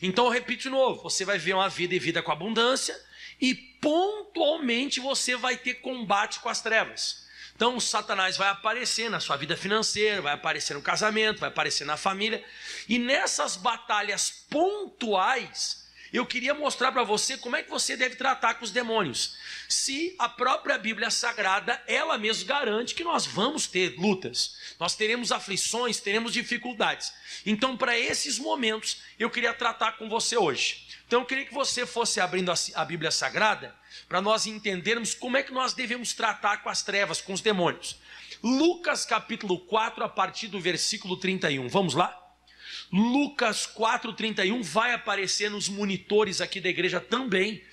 Então eu repito de novo, você vai ver uma vida e vida com abundância, e pontualmente você vai ter combate com as trevas. Então o Satanás vai aparecer na sua vida financeira, vai aparecer no casamento, vai aparecer na família, e nessas batalhas pontuais, eu queria mostrar para você como é que você deve tratar com os demônios. Se a própria Bíblia Sagrada, ela mesma garante que nós vamos ter lutas, nós teremos aflições, teremos dificuldades. Então, para esses momentos, eu queria tratar com você hoje. Então, eu queria que você fosse abrindo a Bíblia Sagrada, para nós entendermos como é que nós devemos tratar com as trevas, com os demônios. Lucas capítulo 4, a partir do versículo 31. Vamos lá? Lucas 4:31 vai aparecer nos monitores aqui da igreja também,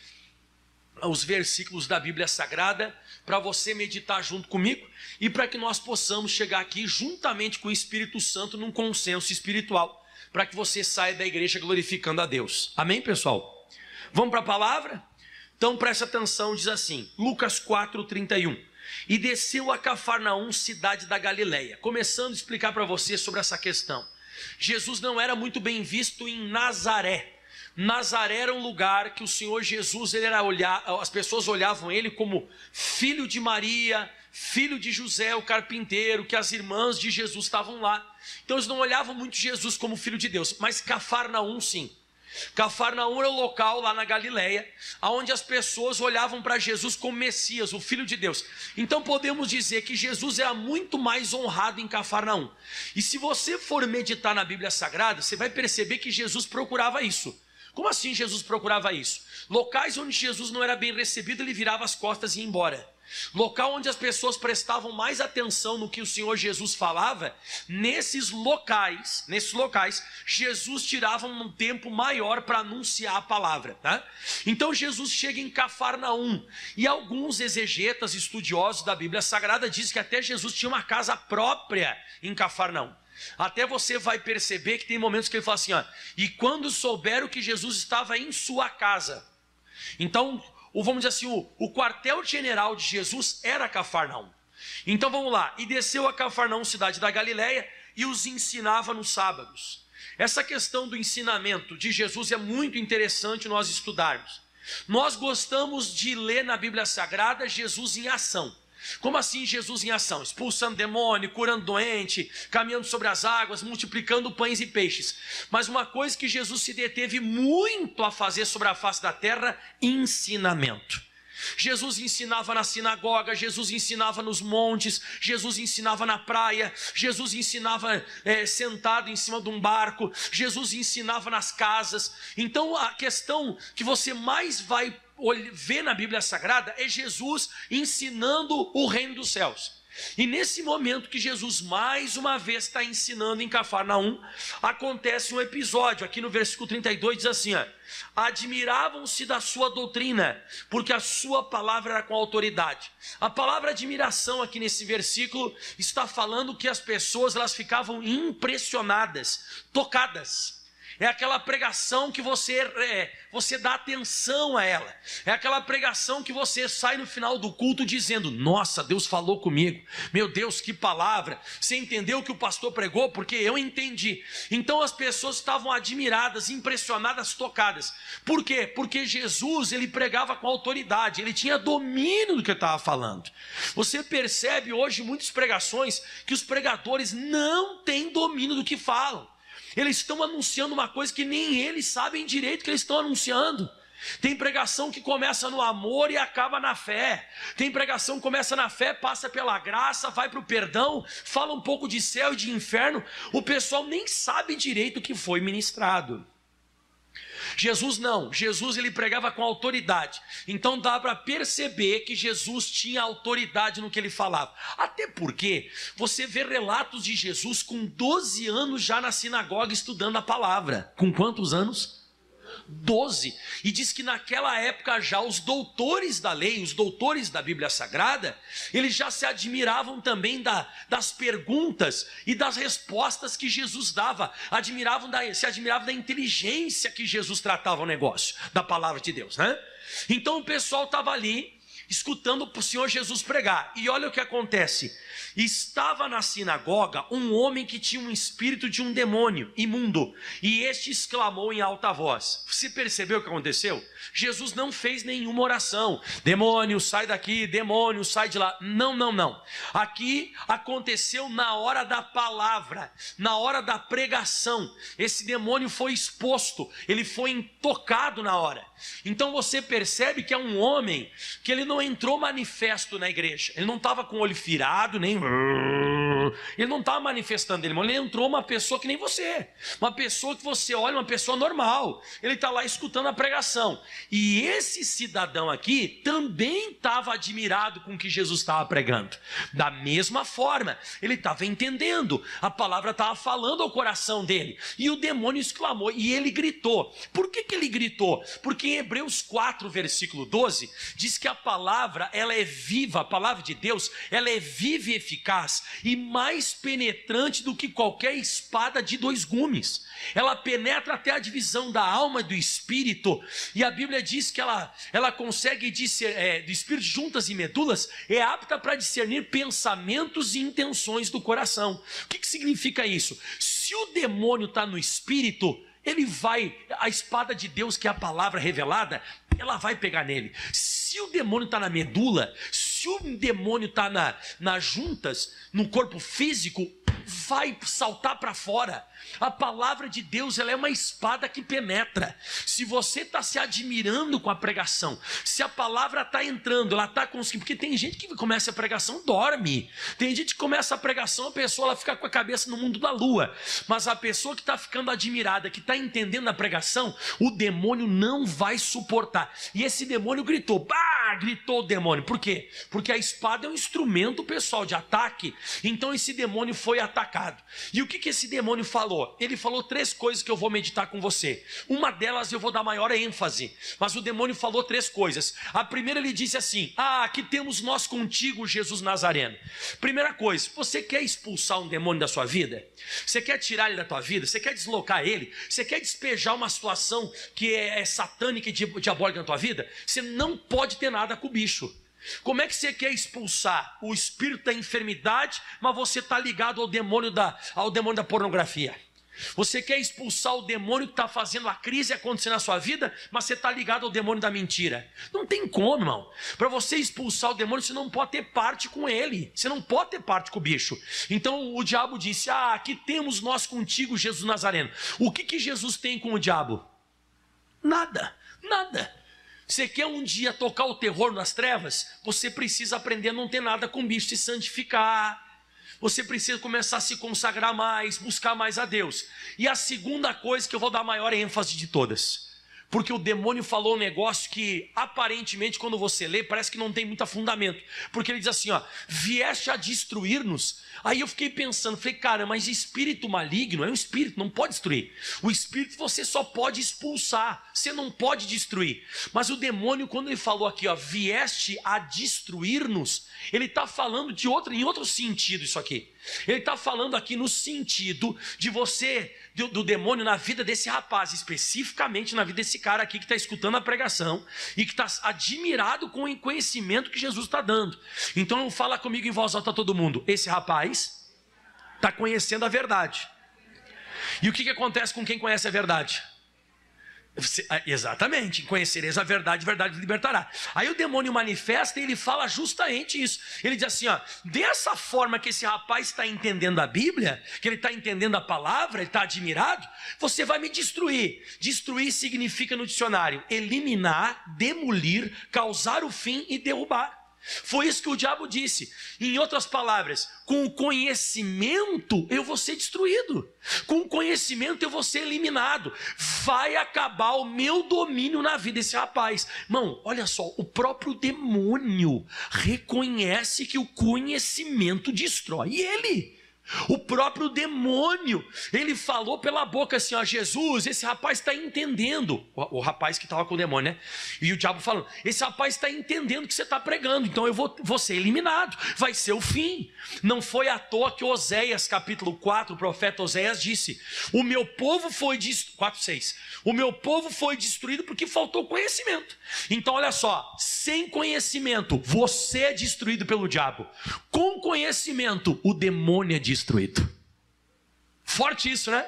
os versículos da Bíblia Sagrada, para você meditar junto comigo e para que nós possamos chegar aqui juntamente com o Espírito Santo num consenso espiritual, para que você saia da igreja glorificando a Deus. Amém, pessoal? Vamos para a palavra? Então presta atenção, diz assim, Lucas 4:31. E desceu a Cafarnaum, cidade da Galileia. Começando a explicar para você sobre essa questão. Jesus não era muito bem visto em Nazaré. Nazaré era um lugar que o Senhor Jesus, as pessoas olhavam ele como filho de Maria, filho de José, o carpinteiro, que as irmãs de Jesus estavam lá. Então eles não olhavam muito Jesus como filho de Deus, mas Cafarnaum sim. Cafarnaum era o local lá na Galileia, onde as pessoas olhavam para Jesus como Messias, o Filho de Deus. Então podemos dizer que Jesus era muito mais honrado em Cafarnaum. E se você for meditar na Bíblia Sagrada, você vai perceber que Jesus procurava isso. Como assim Jesus procurava isso? Locais onde Jesus não era bem recebido, ele virava as costas e ia embora. Local onde as pessoas prestavam mais atenção no que o Senhor Jesus falava, nesses locais, Jesus tirava um tempo maior para anunciar a palavra, tá? Então Jesus chega em Cafarnaum, e alguns exegetas, estudiosos da Bíblia Sagrada, dizem que até Jesus tinha uma casa própria em Cafarnaum. Até você vai perceber que tem momentos que ele fala assim, ó, e quando souberam que Jesus estava em sua casa. Então, vamos dizer assim, o quartel-general de Jesus era Cafarnaum. Então vamos lá, e desceu a Cafarnaum, cidade da Galileia, e os ensinava nos sábados. Essa questão do ensinamento de Jesus é muito interessante nós estudarmos. Nós gostamos de ler na Bíblia Sagrada Jesus em ação. Como assim Jesus em ação? Expulsando demônio, curando doente, caminhando sobre as águas, multiplicando pães e peixes. Mas uma coisa que Jesus se deteve muito a fazer sobre a face da terra: ensinamento. Jesus ensinava na sinagoga, Jesus ensinava nos montes, Jesus ensinava na praia, Jesus ensinava sentado em cima de um barco, Jesus ensinava nas casas. Então a questão que você mais vai ver na Bíblia Sagrada é Jesus ensinando o reino dos céus. E nesse momento que Jesus mais uma vez está ensinando em Cafarnaum, acontece um episódio, aqui no versículo 32 diz assim, ó, admiravam-se da sua doutrina, porque a sua palavra era com autoridade. A palavra admiração aqui nesse versículo está falando que as pessoas elas ficavam impressionadas, tocadas. É aquela pregação que você dá atenção a ela. É aquela pregação que você sai no final do culto dizendo, nossa, Deus falou comigo. Meu Deus, que palavra. Você entendeu o que o pastor pregou? Porque eu entendi. Então as pessoas estavam admiradas, impressionadas, tocadas. Por quê? Porque Jesus, ele pregava com autoridade. Ele tinha domínio do que ele estava falando. Você percebe hoje muitas pregações que os pregadores não têm domínio do que falam. Eles estão anunciando uma coisa que nem eles sabem direito que eles estão anunciando. Tem pregação que começa no amor e acaba na fé. Tem pregação que começa na fé, passa pela graça, vai para o perdão, fala um pouco de céu e de inferno. O pessoal nem sabe direito o que foi ministrado. Jesus não, Jesus ele pregava com autoridade. Então dá para perceber que Jesus tinha autoridade no que ele falava. Até porque você vê relatos de Jesus com 12 anos já na sinagoga estudando a palavra. Com quantos anos? 12. E diz que naquela época já os doutores da lei, os doutores da Bíblia Sagrada, eles já se admiravam também das perguntas e das respostas que Jesus dava, se admiravam da inteligência que Jesus tratava o negócio, da palavra de Deus, né? Então o pessoal estava ali escutando o Senhor Jesus pregar. E olha o que acontece. Estava na sinagoga um homem que tinha um espírito de um demônio imundo, e este exclamou em alta voz. Você percebeu o que aconteceu? Jesus não fez nenhuma oração. Demônio, sai daqui, demônio, sai de lá. Não, não, não. Aqui aconteceu na hora da palavra, na hora da pregação. Esse demônio foi exposto, ele foi intocado na hora. Então você percebe que é um homem que ele não entrou manifesto na igreja. Ele não estava com o olho virado, nem... Ele não estava manifestando ele entrou uma pessoa que nem você. Uma pessoa que você olha, uma pessoa normal. Ele está lá escutando a pregação. E esse cidadão aqui também estava admirado com o que Jesus estava pregando. Da mesma forma, ele estava entendendo. A palavra estava falando ao coração dele. E o demônio exclamou, e ele gritou. Por que ele gritou? Porque em Hebreus 4, versículo 12, diz que a palavra, ela é viva, a palavra de Deus, ela é viva e eficaz, e mais penetrante do que qualquer espada de 2 gumes. Ela penetra até a divisão da alma e do espírito, e a Bíblia diz que ela consegue discernir, do espírito juntas e medulas, é apta para discernir pensamentos e intenções do coração. O que significa isso? Se o demônio está no espírito, ele vai, a espada de Deus, que é a palavra revelada, ela vai pegar nele. Se o demônio está na medula, se o demônio está nas juntas, no corpo físico, vai saltar para fora. A palavra de Deus, ela é uma espada que penetra. Se você está se admirando com a pregação, se a palavra está entrando, ela está conseguindo, porque tem gente que começa a pregação, dorme. Tem gente que começa a pregação, a pessoa ela fica com a cabeça no mundo da lua. Mas a pessoa que está ficando admirada, que está entendendo a pregação, o demônio não vai suportar. E esse demônio gritou, bah! Gritou o demônio. Por quê? Porque a espada é um instrumento, pessoal, de ataque. Então esse demônio foi atacado. E o que esse demônio falou? Ele falou 3 coisas que eu vou meditar com você. Uma delas eu vou dar maior ênfase, mas o demônio falou 3 coisas. A primeira, ele disse assim: aqui temos nós contigo, Jesus Nazareno. Primeira coisa, você quer expulsar um demônio da sua vida? Você quer tirar ele da tua vida? Você quer deslocar ele? Você quer despejar uma situação que é satânica e diabólica na tua vida? Você não pode ter nada com o bicho. Como é que você quer expulsar o espírito da enfermidade, mas você está ligado ao demônio da pornografia? Você quer expulsar o demônio que está fazendo a crise acontecer na sua vida, mas você está ligado ao demônio da mentira? Não tem como, irmão. Para você expulsar o demônio, você não pode ter parte com ele. Você não pode ter parte com o bicho. Então o diabo disse: aqui temos nós contigo, Jesus Nazareno. O que Jesus tem com o diabo? Nada, nada. Você quer um dia tocar o terror nas trevas? Você precisa aprender a não ter nada com o bicho, se santificar. Você precisa começar a se consagrar mais, buscar mais a Deus. E a segunda coisa que eu vou dar a maior ênfase de todas, porque o demônio falou um negócio que aparentemente quando você lê parece que não tem muito fundamento, porque ele diz assim, vieste a destruir-nos. Aí eu fiquei pensando, falei, cara, mas espírito maligno é um espírito, não pode destruir. O espírito você só pode expulsar, você não pode destruir. Mas o demônio, quando ele falou aqui, vieste a destruir-nos, ele está falando em outro sentido isso aqui. Ele está falando aqui no sentido de você, do demônio na vida desse rapaz, especificamente na vida desse cara aqui que está escutando a pregação e que está admirado com o conhecimento que Jesus está dando. Então fala comigo em voz alta todo mundo, esse rapaz está conhecendo a verdade. E o que acontece com quem conhece a verdade? Exatamente, conhecereis a verdade libertará. Aí o demônio manifesta e ele fala justamente isso. Ele diz assim, dessa forma que esse rapaz está entendendo a Bíblia, que ele está entendendo a palavra, ele está admirado, você vai me destruir. Destruir significa no dicionário eliminar, demolir, causar o fim e derrubar. Foi isso que o diabo disse. Em outras palavras, com o conhecimento eu vou ser destruído. Com o conhecimento eu vou ser eliminado. Vai acabar o meu domínio na vida desse rapaz. Irmão, olha só, o próprio demônio reconhece que o conhecimento destrói ele. O próprio demônio, ele falou pela boca assim, ó, Jesus, esse rapaz está entendendo, o rapaz que estava com o demônio, né? E o diabo falando, esse rapaz está entendendo o que você está pregando, então eu vou ser eliminado, vai ser o fim. Não foi à toa que Oséias, capítulo 4, o profeta Oséias disse, o meu povo foi destruído, 4:6, o meu povo foi destruído porque faltou conhecimento. Então olha só, sem conhecimento, você é destruído pelo diabo. Com conhecimento, o demônio é destruído. Forte isso, né?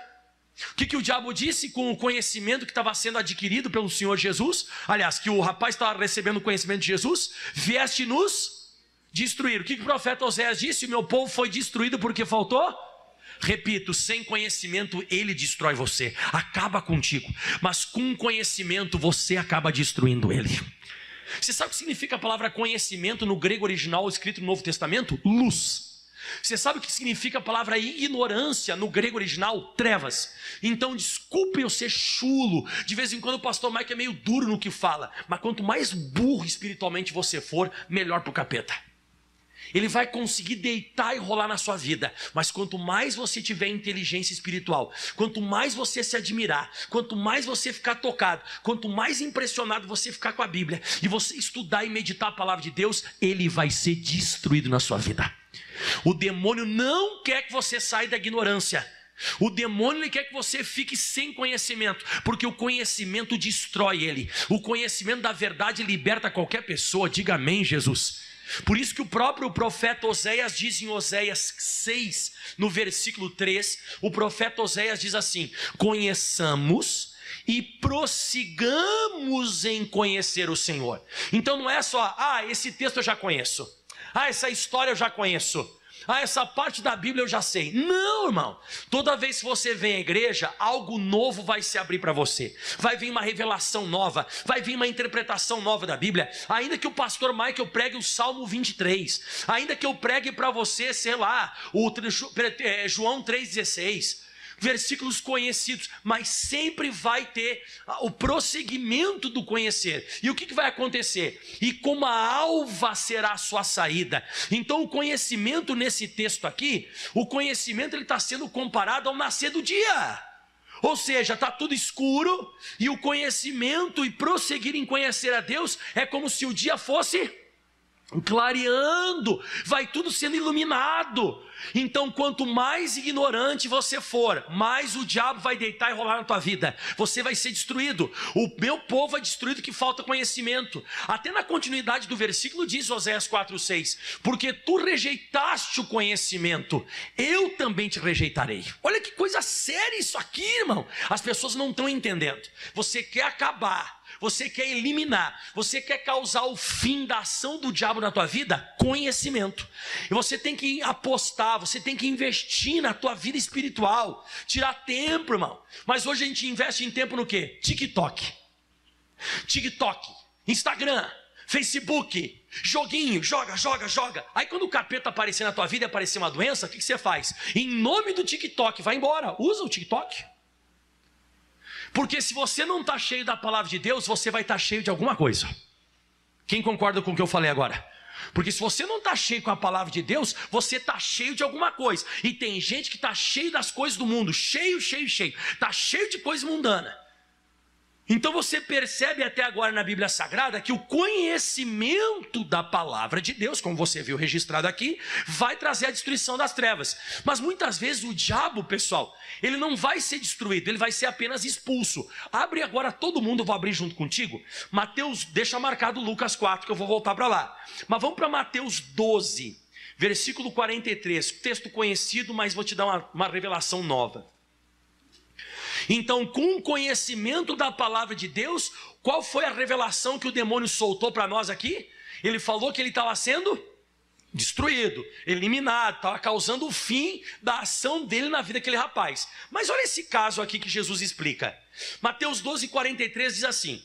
O que o diabo disse com o conhecimento que estava sendo adquirido pelo Senhor Jesus? Aliás, que o rapaz estava recebendo o conhecimento de Jesus, vieste nos destruir. O que o profeta Oséias disse? O meu povo foi destruído porque faltou? Repito, sem conhecimento ele destrói você, acaba contigo, mas com conhecimento você acaba destruindo ele. Você sabe o que significa a palavra conhecimento no grego original escrito no Novo Testamento? Luz. Você sabe o que significa a palavra ignorância no grego original? Trevas. Então desculpe eu ser chulo, de vez em quando o pastor Mike é meio duro no que fala, mas quanto mais burro espiritualmente você for, melhor para o capeta. Ele vai conseguir deitar e rolar na sua vida, mas quanto mais você tiver inteligência espiritual, quanto mais você se admirar, quanto mais você ficar tocado, quanto mais impressionado você ficar com a Bíblia, e você estudar e meditar a palavra de Deus, ele vai ser destruído na sua vida. O demônio não quer que você saia da ignorância. O demônio ele quer que você fique sem conhecimento, porque o conhecimento destrói ele. O conhecimento da verdade liberta qualquer pessoa. Diga amém, Jesus. Por isso que o próprio profeta Oséias diz em Oséias 6, no versículo 3, o profeta Oséias diz assim: conheçamos e prossigamos em conhecer o Senhor. Então não é só, esse texto eu já conheço, essa história eu já conheço, essa parte da Bíblia eu já sei. Não, irmão, toda vez que você vem à igreja, algo novo vai se abrir para você, vai vir uma revelação nova, vai vir uma interpretação nova da Bíblia. Ainda que o pastor Michael pregue o Salmo 23, ainda que eu pregue para você, sei lá, o João 3,16, versículos conhecidos, mas sempre vai ter o prosseguimento do conhecer. E o que vai acontecer? E como a alva será a sua saída. Então o conhecimento nesse texto aqui, o conhecimento ele está sendo comparado ao nascer do dia. Ou seja, está tudo escuro, e o conhecimento e prosseguir em conhecer a Deus é como se o dia fosse clareando, vai tudo sendo iluminado. Então quanto mais ignorante você for, mais o diabo vai deitar e rolar na tua vida, você vai ser destruído. O meu povo é destruído que falta conhecimento. Até na continuidade do versículo diz Oséias 4:6, porque tu rejeitaste o conhecimento, eu também te rejeitarei. Olha que coisa séria isso aqui, irmão. As pessoas não estão entendendo. Você quer acabar, você quer eliminar, você quer causar o fim da ação do diabo na tua vida? Conhecimento. E você tem que apostar, você tem que investir na tua vida espiritual, tirar tempo, irmão. Mas hoje a gente investe em tempo no quê? TikTok, Instagram, Facebook, joguinho, joga. Aí quando o capeta aparecer na tua vida e aparecer uma doença, o que você faz? Em nome do TikTok, vai embora, usa o TikTok. Porque se você não está cheio da palavra de Deus, você vai estar cheio de alguma coisa. Quem concorda com o que eu falei agora? Porque se você não está cheio com a palavra de Deus, você está cheio de alguma coisa. E tem gente que está cheio das coisas do mundo, cheio, está cheio de coisa mundana. Então você percebe até agora na Bíblia Sagrada que o conhecimento da palavra de Deus, como você viu registrado aqui, vai trazer a destruição das trevas. Mas muitas vezes o diabo, pessoal, ele não vai ser destruído, ele vai ser apenas expulso. Abre agora todo mundo, eu vou abrir junto contigo. Mateus, deixa marcado Lucas 4, que eu vou voltar para lá. Mas vamos para Mateus 12, versículo 43, texto conhecido, mas vou te dar uma revelação nova. Então, com o conhecimento da palavra de Deus, qual foi a revelação que o demônio soltou para nós aqui? Ele falou que ele estava sendo destruído, eliminado, estava causando o fim da ação dele na vida daquele rapaz. Mas olha esse caso aqui que Jesus explica. Mateus 12, 43 diz assim: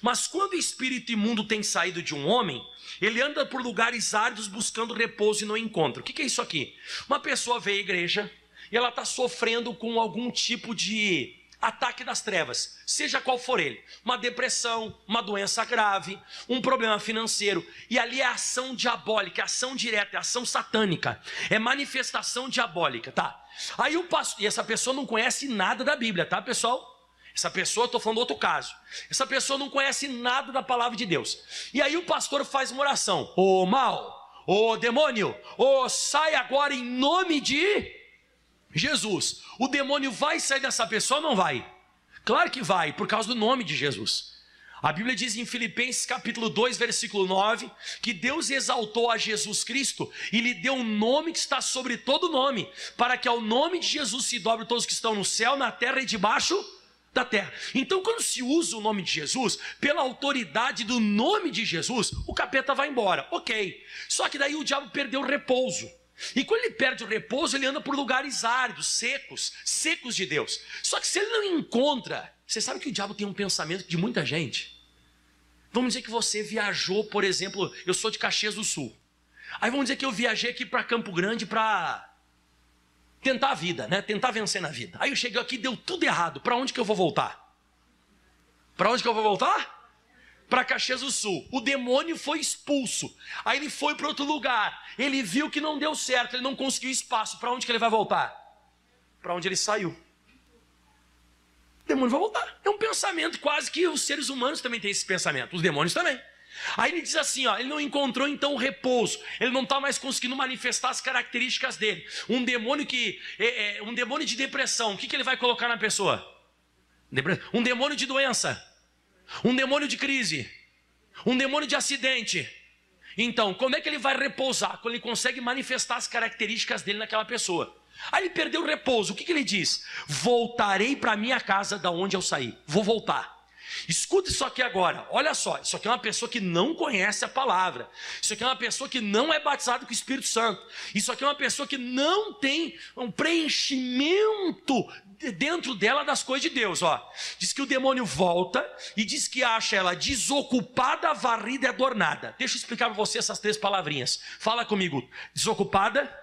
mas quando o espírito imundo tem saído de um homem, ele anda por lugares áridos buscando repouso e não encontra. O que é isso aqui? Uma pessoa veio à igreja e ela está sofrendo com algum tipo de ataque das trevas, seja qual for ele, uma depressão, uma doença grave, um problema financeiro, e ali é ação diabólica, é ação direta, é ação satânica, é manifestação diabólica, tá? Aí o pastor, e essa pessoa não conhece nada da Bíblia, tá, pessoal? Essa pessoa, estou falando outro caso, essa pessoa não conhece nada da palavra de Deus, e aí o pastor faz uma oração: ô mal, ô demônio, ô sai agora em nome de Jesus. O demônio vai sair dessa pessoa ou não vai? Claro que vai, por causa do nome de Jesus. A Bíblia diz em Filipenses capítulo 2, versículo 9, que Deus exaltou a Jesus Cristo e lhe deu um nome que está sobre todo nome, para que ao nome de Jesus se dobre todos que estão no céu, na terra e debaixo da terra. Então, quando se usa o nome de Jesus, pela autoridade do nome de Jesus, o capeta vai embora, ok. Só que daí o diabo perdeu o repouso. E quando ele perde o repouso, ele anda por lugares áridos, secos de Deus. Só que se ele não encontra, você sabe que o diabo tem um pensamento de muita gente. Vamos dizer que você viajou, por exemplo, eu sou de Caxias do Sul. Aí vamos dizer que eu viajei aqui para Campo Grande para tentar a vida, né? Tentar vencer na vida. Aí eu cheguei aqui, deu tudo errado. Para onde que eu vou voltar? Para onde que eu vou voltar? Para Caxias do Sul. O demônio foi expulso. Aí ele foi para outro lugar. Ele viu que não deu certo, ele não conseguiu espaço. Para onde que ele vai voltar? Para onde ele saiu. O demônio vai voltar. É um pensamento quase que os seres humanos também têm esse pensamento. Os demônios também. Aí ele diz assim, ó, ele não encontrou então o repouso. Ele não está mais conseguindo manifestar as características dele. Um demônio um demônio de depressão. O que ele vai colocar na pessoa? Um demônio de doença. Um demônio de crise, um demônio de acidente. Então, como é que ele vai repousar? Quando ele consegue manifestar as características dele naquela pessoa. Aí ele perdeu o repouso, o que ele diz? Voltarei para minha casa da onde eu saí, vou voltar. Escuta isso aqui agora, olha só, isso aqui é uma pessoa que não conhece a palavra, isso aqui é uma pessoa que não é batizada com o Espírito Santo, isso aqui é uma pessoa que não tem um preenchimento dentro dela das coisas de Deus, ó. Diz que o demônio volta e diz que acha ela desocupada, varrida e adornada. Deixa eu explicar para você essas três palavrinhas. Fala comigo: desocupada,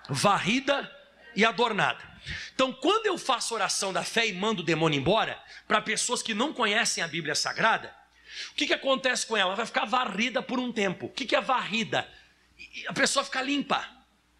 varrida e adornada. Então, quando eu faço oração da fé e mando o demônio embora, para pessoas que não conhecem a Bíblia Sagrada, o que acontece com ela? Ela vai ficar varrida por um tempo. O que é varrida? A pessoa fica limpa.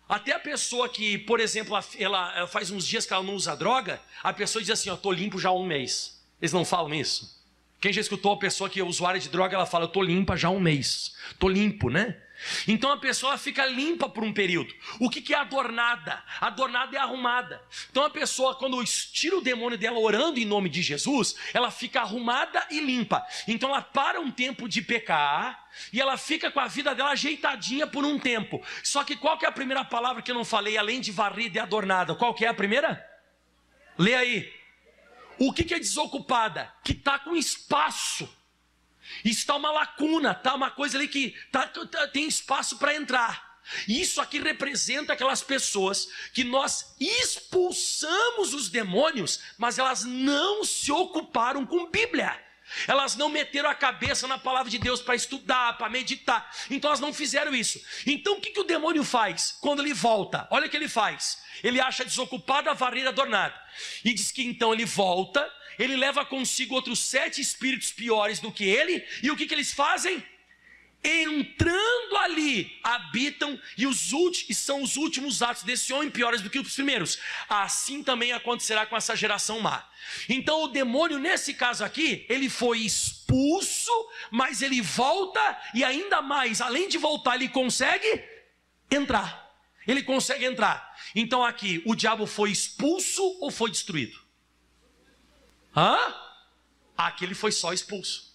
Até a pessoa que, por exemplo, ela faz uns dias que ela não usa droga, a pessoa diz assim, ó, estou limpo já há um mês. Eles não falam isso? Quem já escutou a pessoa que é usuária de droga, ela fala, eu estou limpa já há um mês. Estou limpo, né? Então a pessoa fica limpa por um período. O que é adornada? Adornada é arrumada. Então a pessoa, quando tira o demônio dela orando em nome de Jesus, ela fica arrumada e limpa. Então ela para um tempo de pecar e ela fica com a vida dela ajeitadinha por um tempo. Só que qual que é a primeira palavra que eu não falei, além de varrida e adornada? Qual que é a primeira? Lê aí. O que é desocupada? Que está com espaço. Está uma lacuna, está uma coisa ali que tem espaço para entrar. Isso aqui representa aquelas pessoas que nós expulsamos os demônios, mas elas não se ocuparam com Bíblia. Elas não meteram a cabeça na palavra de Deus para estudar, para meditar. Então elas não fizeram isso. Então o que o demônio faz quando ele volta? Olha o que ele faz. Ele acha desocupada, varrida, adornada. E diz que então ele volta, ele leva consigo outros 7 espíritos piores do que ele. E o que eles fazem? Entrando ali, habitam e são os últimos atos desse homem piores do que os primeiros. Assim também acontecerá com essa geração má. Então o demônio, nesse caso aqui, ele foi expulso, mas ele volta e ainda mais, além de voltar, ele consegue entrar. Ele consegue entrar. Então aqui, o diabo foi expulso ou foi destruído? Aqui ele foi só expulso.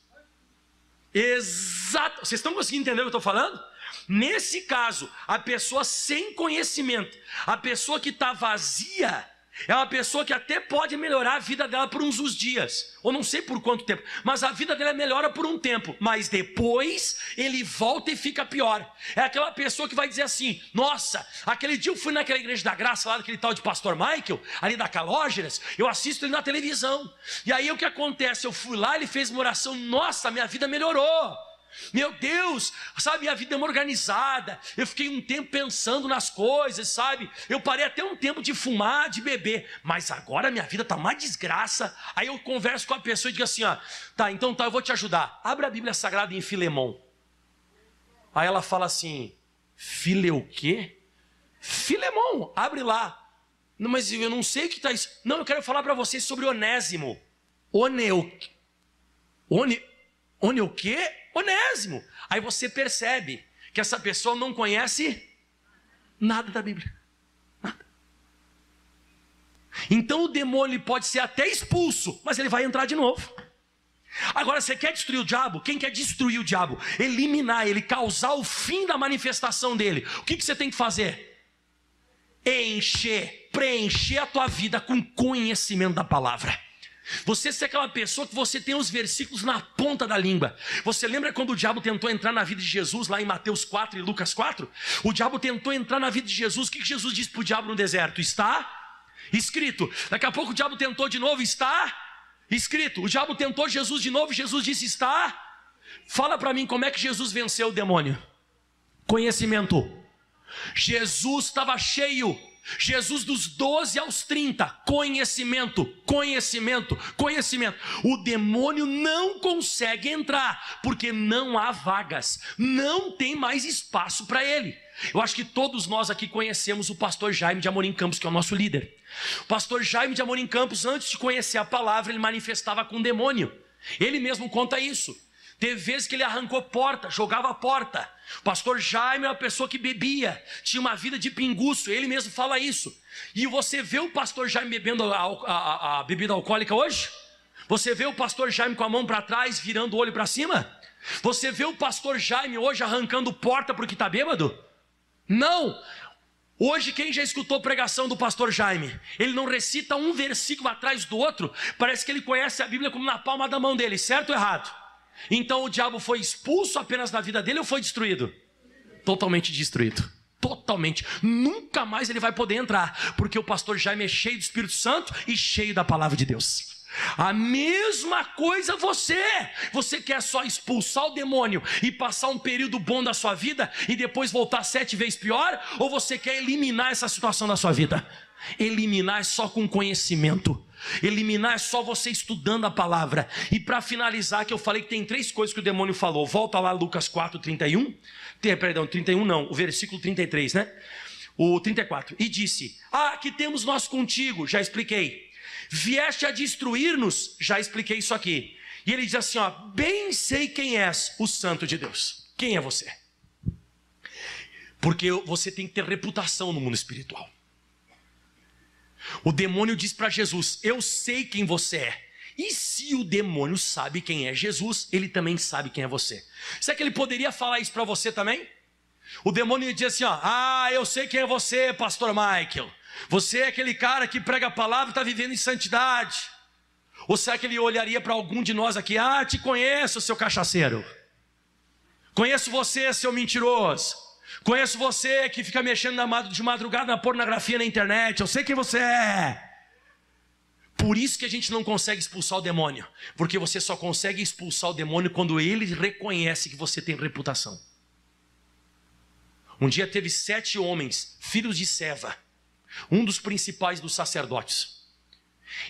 Exato. Vocês estão conseguindo entender o que eu estou falando? Nesse caso, a pessoa sem conhecimento, a pessoa que está vazia, é uma pessoa que até pode melhorar a vida dela por uns dias, ou não sei por quanto tempo, mas a vida dela melhora por um tempo, mas depois ele volta e fica pior. É aquela pessoa que vai dizer assim, nossa, aquele dia eu fui naquela igreja da graça, lá daquele tal de pastor Michael, ali da Calógeras, eu assisto ele na televisão, e aí o que acontece? Eu fui lá, ele fez uma oração, nossa, minha vida melhorou. Meu Deus, sabe, minha vida é uma organizada. Eu fiquei um tempo pensando nas coisas, sabe? Eu parei até um tempo de fumar, de beber, mas agora minha vida está uma desgraça. Aí eu converso com a pessoa e digo assim, ó, tá, então tá, eu vou te ajudar. Abre a Bíblia Sagrada em Filemão. Aí ela fala assim, o quê? Filemão, abre lá. Não, mas eu não sei o que está isso. Não, eu quero falar para vocês sobre Onésimo. O quê? Onésimo. Aí você percebe que essa pessoa não conhece nada da Bíblia. Nada. Então o demônio pode ser até expulso, mas ele vai entrar de novo. Agora, você quer destruir o diabo? Quem quer destruir o diabo? Eliminar ele, causar o fim da manifestação dele. O que você tem que fazer? Preencher a tua vida com conhecimento da palavra. Você ser aquela pessoa que você tem os versículos na ponta da língua. Você lembra quando o diabo tentou entrar na vida de Jesus, lá em Mateus 4 e Lucas 4? O diabo tentou entrar na vida de Jesus. O que Jesus disse para o diabo no deserto? Está escrito. Daqui a pouco o diabo tentou de novo. Está escrito. O diabo tentou Jesus de novo. Jesus disse: está. Fala para mim como é que Jesus venceu o demônio. Conhecimento. Jesus estava cheio. Jesus dos 12 aos 30, conhecimento. O demônio não consegue entrar, porque não há vagas, não tem mais espaço para ele. Eu acho que todos nós aqui conhecemos o pastor Jaime de Amorim Campos, que é o nosso líder. O pastor Jaime de Amorim Campos, antes de conhecer a palavra, ele manifestava com o demônio. Ele mesmo conta isso. Teve vezes que ele arrancou porta, jogava a porta. O pastor Jaime é uma pessoa que bebia, tinha uma vida de pinguço, ele mesmo fala isso. E você vê o pastor Jaime bebendo a bebida alcoólica hoje? Você vê o pastor Jaime com a mão para trás, virando o olho para cima? Você vê o pastor Jaime hoje arrancando porta porque está bêbado? Não! Hoje, quem já escutou a pregação do pastor Jaime? Ele não recita um versículo atrás do outro, parece que ele conhece a Bíblia como na palma da mão dele, certo ou errado? Então o diabo foi expulso apenas da vida dele ou foi destruído? Totalmente destruído. Totalmente. Nunca mais ele vai poder entrar, porque o pastor Jaime é cheio do Espírito Santo e cheio da palavra de Deus. A mesma coisa você quer só expulsar o demônio e passar um período bom da sua vida e depois voltar 7 vezes pior? Ou você quer eliminar essa situação da sua vida? Eliminar é só com conhecimento. Eliminar é só você estudando a palavra. E para finalizar, que eu falei que tem 3 coisas que o demônio falou. Volta lá Lucas 4, 31. Perdão, 31 não, o versículo 33, né? O 34. E disse: que temos nós contigo? Já expliquei. Vieste a destruir-nos? Já expliquei isso aqui. E ele diz assim, bem sei quem és, o Santo de Deus. Quem é você? Porque você tem que ter reputação no mundo espiritual. O demônio diz para Jesus: eu sei quem você é. E se o demônio sabe quem é Jesus, ele também sabe quem é você. Será que ele poderia falar isso para você também? O demônio diz assim, eu sei quem é você, pastor Michael. Você é aquele cara que prega a palavra e está vivendo em santidade. Ou será que ele olharia para algum de nós aqui: te conheço, seu cachaceiro. Conheço você, seu mentiroso. Conheço você que fica mexendo de madrugada na pornografia na internet. Eu sei quem você é. Por isso que a gente não consegue expulsar o demônio. Porque você só consegue expulsar o demônio quando ele reconhece que você tem reputação. Um dia teve 7 homens, filhos de Seva, um dos principais dos sacerdotes.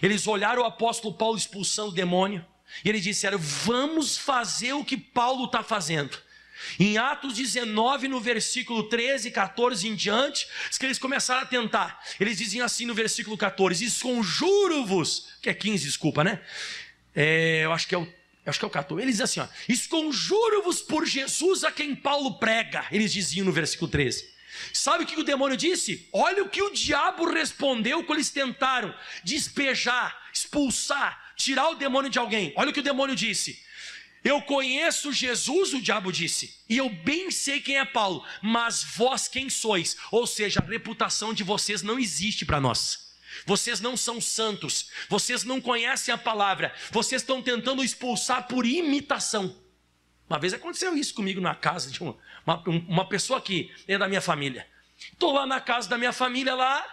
Eles olharam o apóstolo Paulo expulsando o demônio e eles disseram: vamos fazer o que Paulo está fazendo. Em Atos 19, no versículo 13, 14 em diante, que eles começaram a tentar. Eles diziam assim no versículo 14: esconjuro-vos, que é 15, desculpa, né? Eu acho que é o 14. Eles dizem assim, esconjuro-vos por Jesus a quem Paulo prega. Eles diziam no versículo 13. Sabe o que o demônio disse? Olha o que o diabo respondeu quando eles tentaram despejar, expulsar, tirar o demônio de alguém. Olha o que o demônio disse: eu conheço Jesus, o diabo disse, e eu bem sei quem é Paulo, mas vós quem sois? Ou seja, a reputação de vocês não existe para nós. Vocês não são santos, vocês não conhecem a palavra, vocês estão tentando expulsar por imitação. Uma vez aconteceu isso comigo na casa de uma pessoa que é da minha família. Estou lá na casa da minha família lá,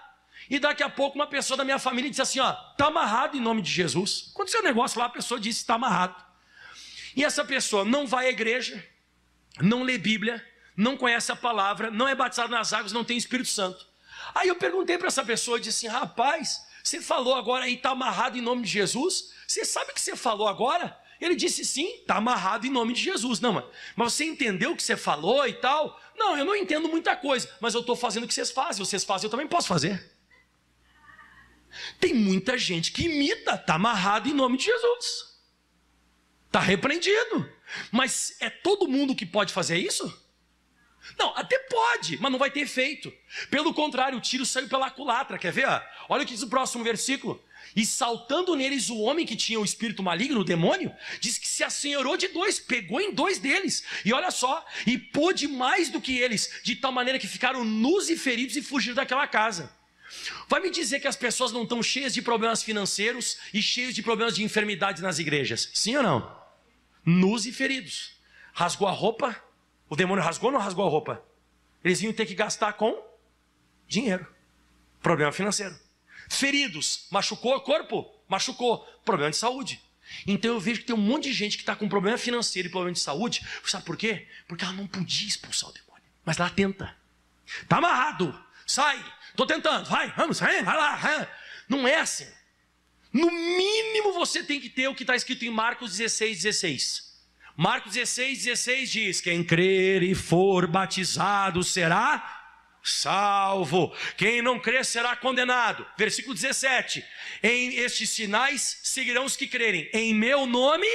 e daqui a pouco uma pessoa da minha família disse assim, está amarrado em nome de Jesus. Aconteceu um negócio lá, a pessoa disse: está amarrado. E essa pessoa não vai à igreja, não lê Bíblia, não conhece a palavra, não é batizado nas águas, não tem Espírito Santo. Aí eu perguntei para essa pessoa, eu disse assim, rapaz, você falou agora aí, está amarrado em nome de Jesus? Você sabe o que você falou agora? Ele disse sim, está amarrado em nome de Jesus. Não, mas você entendeu o que você falou e tal? Não, eu não entendo muita coisa, mas eu estou fazendo o que vocês fazem, eu também posso fazer. Tem muita gente que imita, está amarrado em nome de Jesus. Está repreendido. Mas é todo mundo que pode fazer isso? Não, até pode, mas não vai ter efeito. Pelo contrário, o tiro saiu pela culatra. Quer ver? Olha o que diz o próximo versículo. E saltando neles o homem que tinha o espírito maligno, o demônio, diz que se assenhorou de dois, pegou em dois deles. E olha só, e pôde mais do que eles, de tal maneira que ficaram nus e feridos e fugiram daquela casa. Vai me dizer que as pessoas não estão cheias de problemas financeiros e cheias de problemas de enfermidades nas igrejas? Sim ou não? Nus e feridos. Rasgou a roupa? O demônio rasgou ou não rasgou a roupa? Eles iam ter que gastar com dinheiro. Problema financeiro. Feridos. Machucou o corpo? Machucou. Problema de saúde. Então eu vejo que tem um monte de gente que está com problema financeiro e problema de saúde. Sabe por quê? Porque ela não podia expulsar o demônio. Mas ela tenta. Está amarrado. Sai. Estou tentando. Vamos, vai lá. Não é assim. No mínimo você tem que ter o que está escrito em Marcos 16:16. Marcos 16:16 diz: quem crer e for batizado será salvo, quem não crer será condenado. Versículo 17: em estes sinais seguirão os que crerem, em meu nome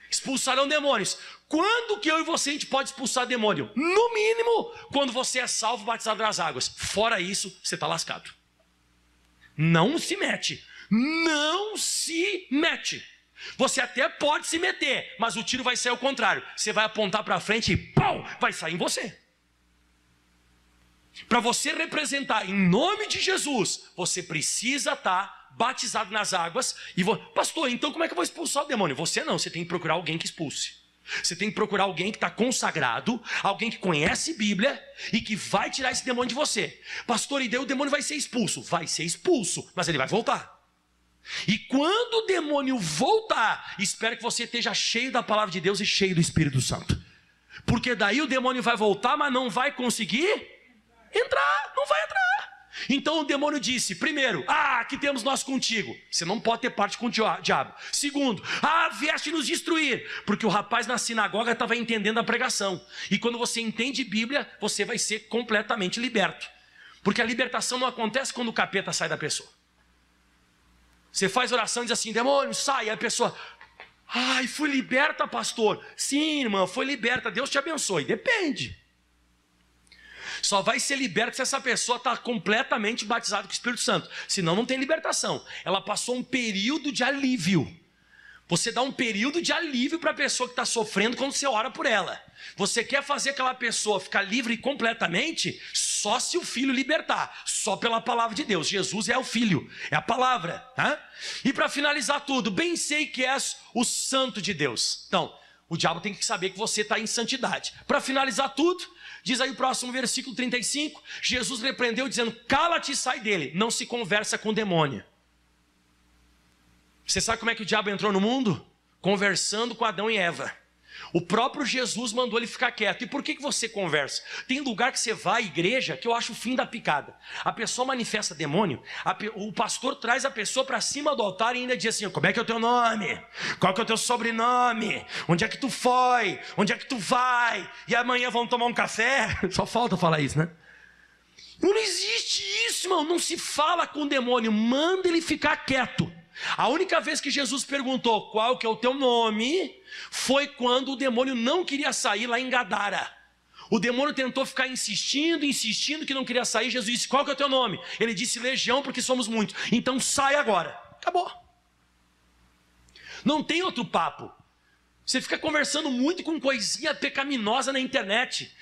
expulsarão demônios. Quando que eu e você a gente pode expulsar demônio? No mínimo, quando você é salvo, batizado nas águas. Fora isso, você está lascado. Não se mete. Não se mete. Você até pode se meter, mas o tiro vai sair ao contrário. Você vai apontar para frente e pau, vai sair em você. Para você representar em nome de Jesus, você precisa estar batizado nas águas. Pastor, então como é que eu vou expulsar o demônio? Você não, você tem que procurar alguém que expulse. Você tem que procurar alguém que está consagrado, alguém que conhece Bíblia e que vai tirar esse demônio de você. Pastor, e daí o demônio vai ser expulso? Vai ser expulso, mas ele vai voltar. E quando o demônio voltar, espero que você esteja cheio da palavra de Deus e cheio do Espírito Santo. Porque daí o demônio vai voltar, mas não vai conseguir entrar, não vai entrar. Então o demônio disse, primeiro, aqui temos nós contigo. Você não pode ter parte com o diabo. Segundo, vieste nos destruir. Porque o rapaz na sinagoga estava entendendo a pregação. E quando você entende Bíblia, você vai ser completamente liberto. Porque a libertação não acontece quando o capeta sai da pessoa. Você faz oração e diz assim, demônio, sai. E a pessoa, fui liberta, pastor. Sim, irmã, foi liberta, Deus te abençoe. Depende. Só vai ser liberta se essa pessoa está completamente batizada com o Espírito Santo. Senão não tem libertação. Ela passou um período de alívio. Você dá um período de alívio para a pessoa que está sofrendo quando você ora por ela. Você quer fazer aquela pessoa ficar livre completamente? Só se o Filho libertar. Só pela palavra de Deus. Jesus é o Filho, é a palavra. Tá? E para finalizar tudo, bem sei que és o Santo de Deus. Então, o diabo tem que saber que você está em santidade. Para finalizar tudo, diz aí o próximo versículo 35, Jesus repreendeu dizendo, cala-te e sai dele, não se conversa com o demônio. Você sabe como é que o diabo entrou no mundo? Conversando com Adão e Eva. O próprio Jesus mandou ele ficar quieto. E por que você conversa? Tem lugar que você vai, igreja, que eu acho o fim da picada. A pessoa manifesta demônio, o pastor traz a pessoa para cima do altar e ainda diz assim, como é que é o teu nome? Qual que é o teu sobrenome? Onde é que tu foi? Onde é que tu vai? E amanhã vão tomar um café? Só falta falar isso, né? Não existe isso, irmão. Não se fala com o demônio, manda ele ficar quieto. A única vez que Jesus perguntou qual que é o teu nome foi quando o demônio não queria sair lá em Gadara. O demônio tentou ficar insistindo que não queria sair. Jesus disse, qual que é o teu nome? Ele disse, Legião, porque somos muitos. Então sai agora. Acabou. Não tem outro papo. Você fica conversando muito com coisinha pecaminosa na internet.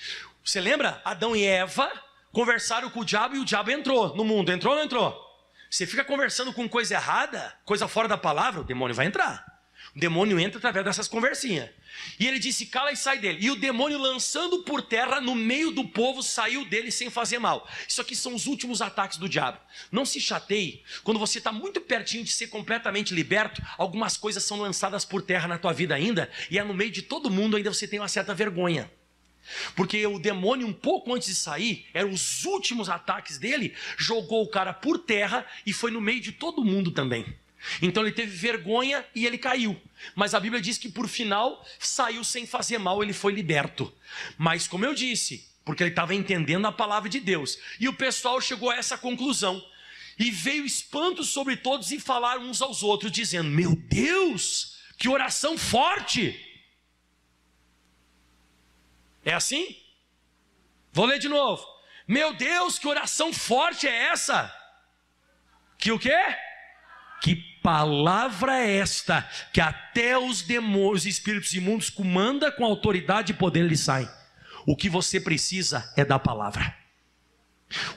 Você lembra? Adão e Eva conversaram com o diabo e o diabo entrou no mundo. Entrou ou não entrou? Você fica conversando com coisa errada, coisa fora da palavra, o demônio vai entrar. O demônio entra através dessas conversinhas. E ele disse, cala e sai dele. E o demônio lançando por terra no meio do povo, saiu dele sem fazer mal. Isso aqui são os últimos ataques do diabo. Não se chateie, quando você está muito pertinho de ser completamente liberto, algumas coisas são lançadas por terra na tua vida ainda, e é no meio de todo mundo ainda você tem uma certa vergonha. Porque o demônio, um pouco antes de sair, eram os últimos ataques dele, jogou o cara por terra e foi no meio de todo mundo também. Então ele teve vergonha e ele caiu. Mas a Bíblia diz que por final saiu sem fazer mal, ele foi liberto. Mas como eu disse, porque ele estava entendendo a palavra de Deus. E o pessoal chegou a essa conclusão. E veio espanto sobre todos e falaram uns aos outros, dizendo: meu Deus, que oração forte! É assim? Vou ler de novo. Meu Deus, que oração forte é essa? Que o quê? Que palavra é esta que até os demônios, os espíritos imundos, comanda com autoridade e poder lhe saem? O que você precisa é da palavra.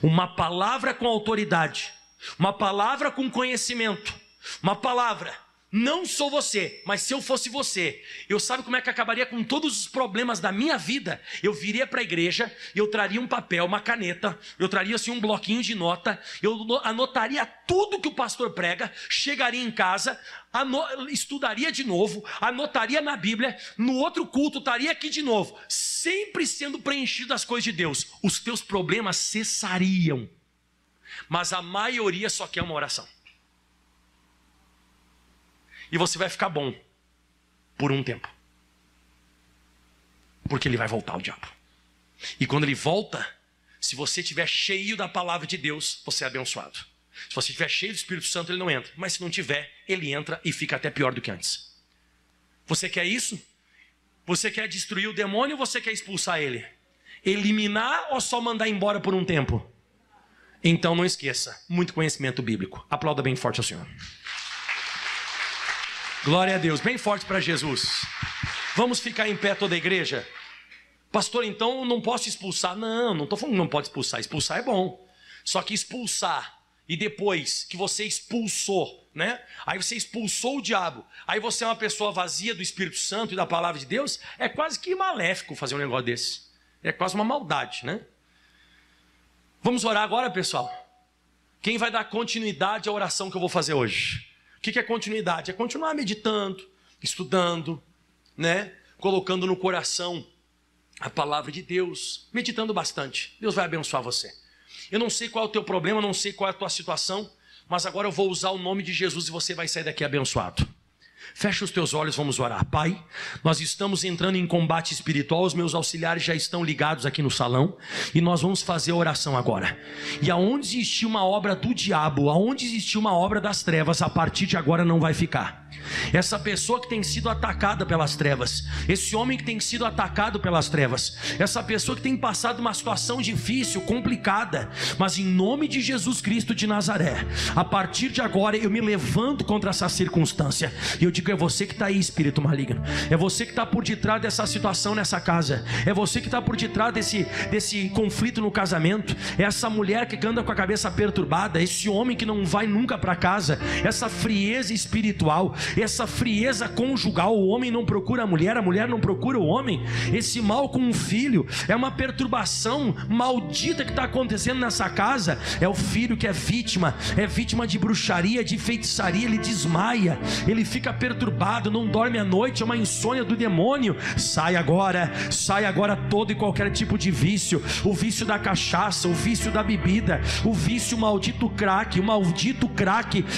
Uma palavra com autoridade, uma palavra com conhecimento, uma palavra. Não sou você, mas se eu fosse você, eu sabe como é que acabaria com todos os problemas da minha vida? Eu viria para a igreja, eu traria um papel, uma caneta, eu traria assim um bloquinho de nota, eu anotaria tudo que o pastor prega, chegaria em casa, estudaria de novo, anotaria na Bíblia, no outro culto estaria aqui de novo, sempre sendo preenchido das coisas de Deus. Os teus problemas cessariam, mas a maioria só quer uma oração. E você vai ficar bom por um tempo, porque ele vai voltar, o diabo. E quando ele volta, se você estiver cheio da palavra de Deus, você é abençoado. Se você estiver cheio do Espírito Santo, ele não entra. Mas se não tiver, ele entra e fica até pior do que antes. Você quer isso? Você quer destruir o demônio ou você quer expulsar ele? Eliminar ou só mandar embora por um tempo? Então não esqueça, muito conhecimento bíblico. Aplauda bem forte ao Senhor. Glória a Deus, bem forte para Jesus. Vamos ficar em pé toda a igreja? Pastor, então não posso expulsar. Não estou falando que não pode expulsar. Expulsar é bom. Só que expulsar e depois que você expulsou, né? Aí você expulsou o diabo. Aí você é uma pessoa vazia do Espírito Santo e da palavra de Deus. É quase que maléfico fazer um negócio desse. É quase uma maldade, né? Vamos orar agora, pessoal. Quem vai dar continuidade à oração que eu vou fazer hoje? O que é continuidade? É continuar meditando, estudando, né? Colocando no coração a palavra de Deus, meditando bastante. Deus vai abençoar você. Eu não sei qual é o teu problema, não sei qual é a tua situação, mas agora eu vou usar o nome de Jesus e você vai sair daqui abençoado. Fecha os teus olhos, vamos orar. Pai, nós estamos entrando em combate espiritual, os meus auxiliares já estão ligados aqui no salão e nós vamos fazer a oração agora. E aonde existir uma obra do diabo, aonde existir uma obra das trevas, a partir de agora não vai ficar. Essa pessoa que tem sido atacada pelas trevas, esse homem que tem sido atacado pelas trevas, essa pessoa que tem passado uma situação difícil, complicada, mas em nome de Jesus Cristo de Nazaré, a partir de agora eu me levanto contra essa circunstância e eu digo: é você que está aí, espírito maligno, é você que está por detrás dessa situação nessa casa, é você que está por detrás desse conflito no casamento, é essa mulher que anda com a cabeça perturbada, esse homem que não vai nunca para casa, essa frieza espiritual, essa frieza conjugal, o homem não procura a mulher não procura o homem, esse mal com o filho, é uma perturbação maldita que está acontecendo nessa casa, é o filho que é vítima de bruxaria, de feitiçaria, ele desmaia, ele fica perturbado, não dorme à noite, é uma insônia do demônio. Sai agora todo e qualquer tipo de vício, o vício da cachaça, o vício da bebida, o vício, o maldito crack,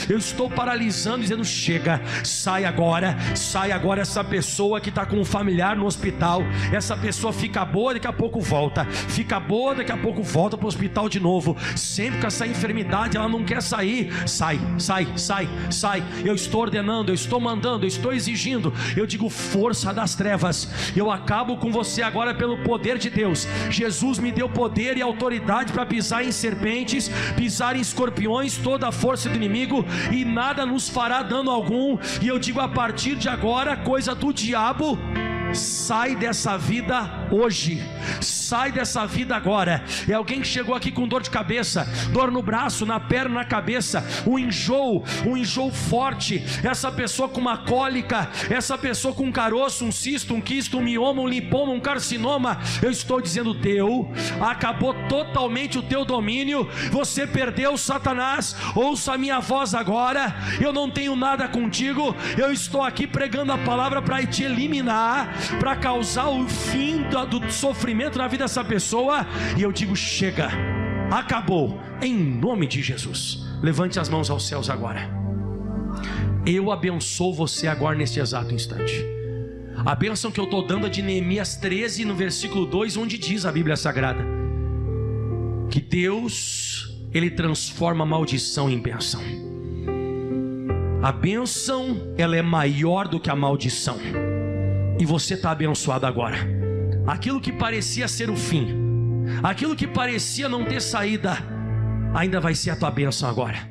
eu estou paralisando, dizendo: chega, sai agora essa pessoa que está com um familiar no hospital, essa pessoa fica boa, daqui a pouco volta, para o hospital de novo, sempre com essa enfermidade, ela não quer sair, sai, eu estou ordenando, eu estou mandando, eu estou exigindo, eu digo: força das trevas, eu acabo com você agora pelo poder de Deus. Jesus me deu poder e autoridade para pisar em serpentes, pisar em escorpiões, toda a força do inimigo, e nada nos fará dano algum. E eu digo: a partir de agora, coisa do diabo, sai dessa vida hoje, sai dessa vida agora. É alguém que chegou aqui com dor de cabeça, dor no braço, na perna, na cabeça, um enjoo forte, essa pessoa com uma cólica, essa pessoa com um caroço, um cisto, um quisto, um mioma, um linfoma, um carcinoma, eu estou dizendo: acabou totalmente o teu domínio, você perdeu, Satanás, ouça a minha voz agora, eu não tenho nada contigo, eu estou aqui pregando a palavra para te eliminar, para causar o fim do sofrimento na vida dessa pessoa, e eu digo: chega, acabou, em nome de Jesus. Levante as mãos aos céus agora. Eu abençoo você agora nesse exato instante. A bênção que eu estou dando é de Neemias 13, no versículo 2, onde diz a Bíblia Sagrada que Deus, Ele transforma a maldição em bênção. A bênção, ela é maior do que a maldição, e você está abençoado agora. Aquilo que parecia ser o fim, aquilo que parecia não ter saída, ainda vai ser a tua bênção agora.